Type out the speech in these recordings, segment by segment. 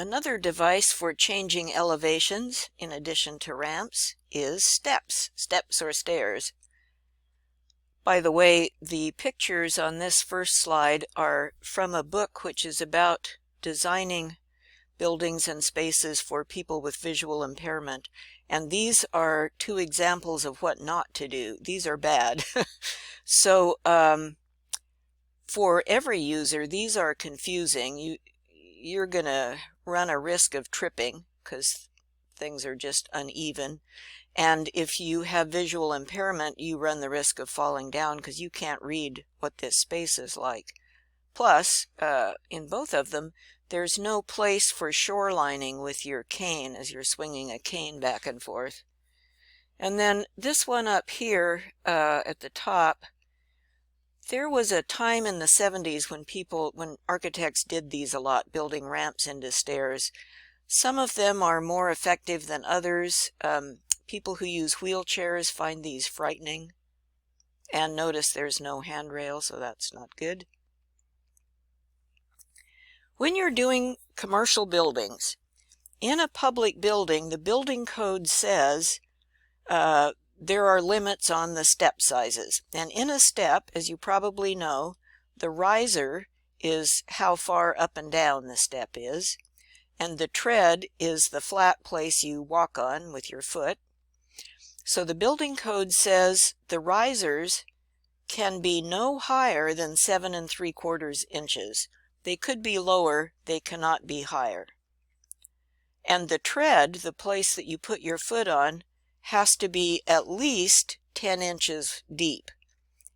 Another device for changing elevations, in addition to ramps, is steps or stairs. By the way, the pictures on this first slide are from a book which is about designing buildings and spaces for people with visual impairment. And these are two examples of what not to do. These are bad. So for every user, these are confusing. You're going to run a risk of tripping because things are just uneven. And if you have visual impairment, you run the risk of falling down because you can't read what this space is like. Plus, in both of them, there's no place for shorelining with your cane as you're swinging a cane back and forth. And then this one up here at the top, there was a time in the 70s when architects did these a lot, building ramps into stairs. Some of them are more effective than others. People who use wheelchairs find these frightening. And notice there's no handrail, so that's not good. When you're doing commercial buildings, in a public building, the building code says there are limits on the step sizes. And in a step, as you probably know, the riser is how far up and down the step is, and the tread is the flat place you walk on with your foot. So the building code says the risers can be no higher than 7 3/4 inches. They could be lower, they cannot be higher. And the tread, the place that you put your foot on, has to be at least 10 inches deep.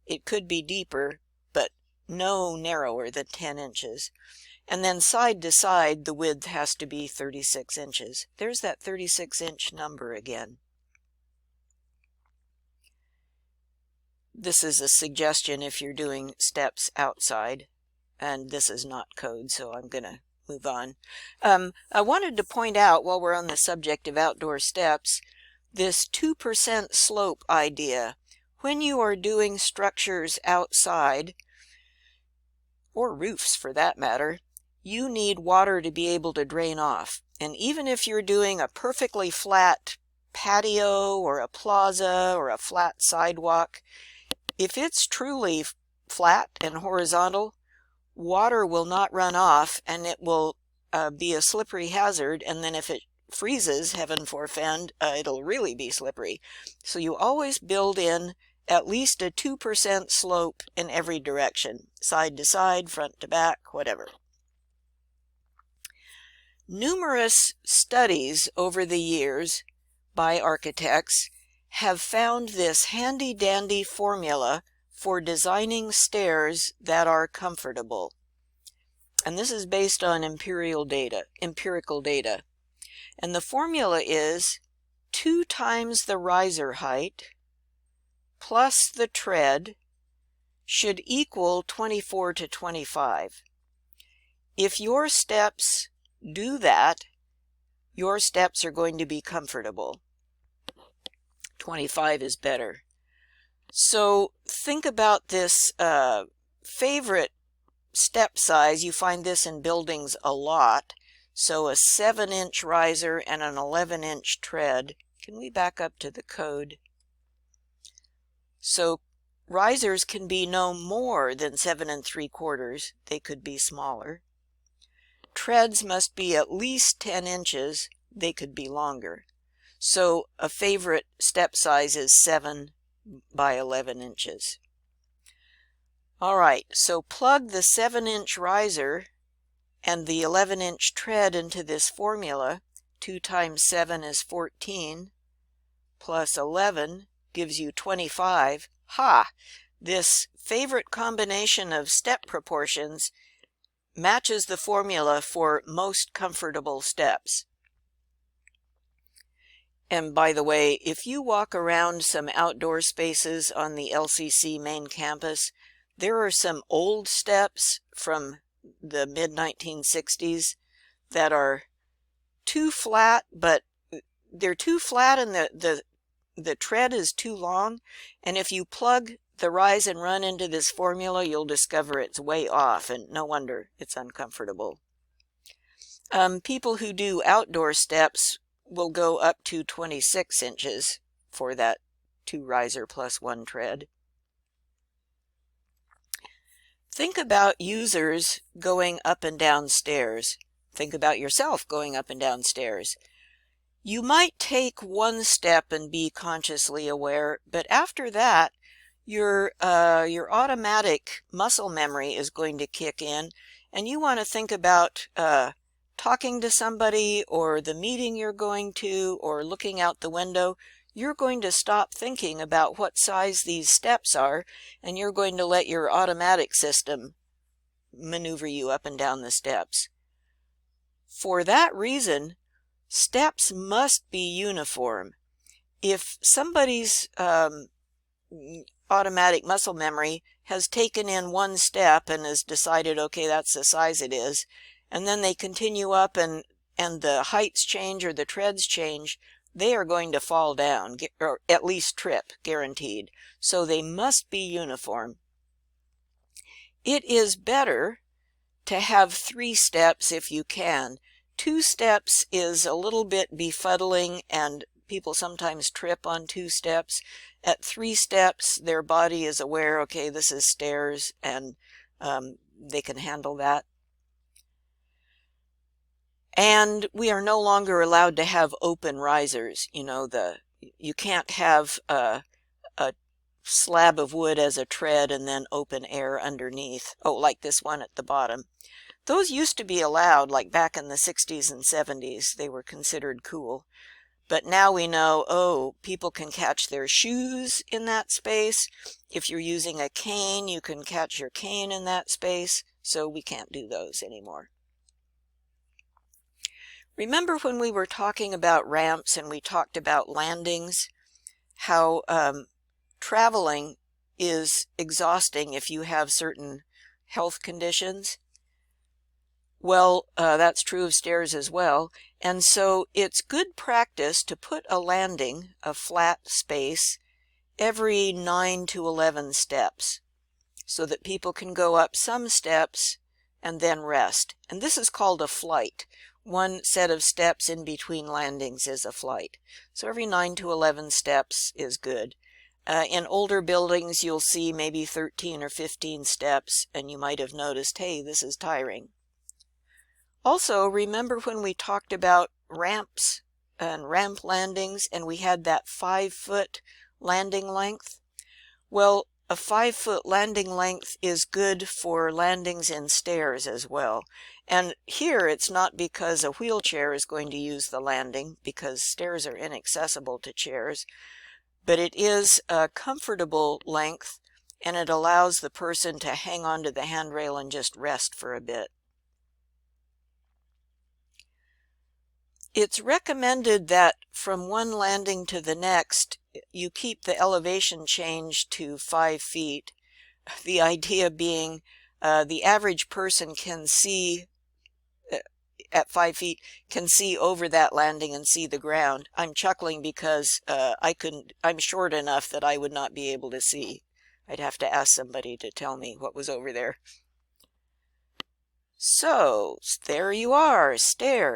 It could be deeper, but no narrower than 10 inches. And then side to side, the width has to be 36 inches. There's that 36-inch number again. This is a suggestion if you're doing steps outside, and this is not code, so I'm going to move on. I wanted to point out, while we're on the subject of outdoor steps, this 2% slope idea. When you are doing structures outside, or roofs for that matter, you need water to be able to drain off. And even if you're doing a perfectly flat patio or a plaza or a flat sidewalk, if it's truly flat and horizontal, water will not run off and it will be a slippery hazard. And then if it freezes, heaven forfend, it'll really be slippery. So you always build in at least a 2% slope in every direction, side to side, front to back, whatever. Numerous studies over the years by architects have found this handy-dandy formula for designing stairs that are comfortable. And this is based on empirical data. And the formula is 2 times the riser height plus the tread should equal 24 to 25. If your steps do that, your steps are going to be comfortable. 25 is better. So think about this favorite step size. You find this in buildings a lot. So a 7-inch riser and an 11-inch tread. Can we back up to the code? So risers can be no more than 7 3/4. They could be smaller. Treads must be at least 10 inches. They could be longer. So a favorite step size is 7 by 11 inches. All right, so plug the 7-inch riser and the 11-inch tread into this formula. 2 times 7 is 14, plus 11 gives you 25. Ha! This favorite combination of step proportions matches the formula for most comfortable steps. And by the way, if you walk around some outdoor spaces on the LCC main campus, there are some old steps from the mid-1960s that are too flat, but they're too flat and the tread is too long. And if you plug the rise and run into this formula, you'll discover it's way off, and no wonder it's uncomfortable. People who do outdoor steps will go up to 26 inches for that 2 riser plus 1 tread. Think about users going up and down stairs. Think about yourself going up and down stairs. You might take one step and be consciously aware, but after that, your automatic muscle memory is going to kick in, and you want to think about talking to somebody or the meeting you're going to or looking out the window. You're going to stop thinking about what size these steps are, and you're going to let your automatic system maneuver you up and down the steps. For that reason, steps must be uniform. If somebody's automatic muscle memory has taken in one step and has decided, okay, that's the size it is, and then they continue up and the heights change or the treads change, they are going to fall down, or at least trip, guaranteed. So they must be uniform. It is better to have 3 steps if you can. 2 steps is a little bit befuddling, and people sometimes trip on 2 steps. At 3 steps, their body is aware, okay, this is stairs, and they can handle that. And we are no longer allowed to have open risers. You know, you can't have a slab of wood as a tread and then open air underneath. Oh, like this one at the bottom. Those used to be allowed, like back in the 60s and 70s. They were considered cool. But now we know, oh, people can catch their shoes in that space. If you're using a cane, you can catch your cane in that space. So we can't do those anymore. Remember when we were talking about ramps and we talked about landings, how traveling is exhausting if you have certain health conditions? Well, that's true of stairs as well. And so it's good practice to put a landing, a flat space, every 9 to 11 steps so that people can go up some steps and then rest. And this is called a flight. One set of steps in between landings is a flight. So every 9 to 11 steps is good. In older buildings, you'll see maybe 13 or 15 steps, and you might have noticed, hey, this is tiring. Also, remember when we talked about ramps and ramp landings, and we had that 5-foot landing length? Well, a 5-foot landing length is good for landings in stairs as well. And here it's not because a wheelchair is going to use the landing, because stairs are inaccessible to chairs, but it is a comfortable length, and it allows the person to hang onto the handrail and just rest for a bit. It's recommended that from one landing to the next, you keep the elevation change to 5 feet. The idea being the average person can see, at 5 feet, can see over that landing and see the ground. I'm chuckling because I'm short enough that I would not be able to see. I'd have to ask somebody to tell me what was over there. So, there you are, stairs.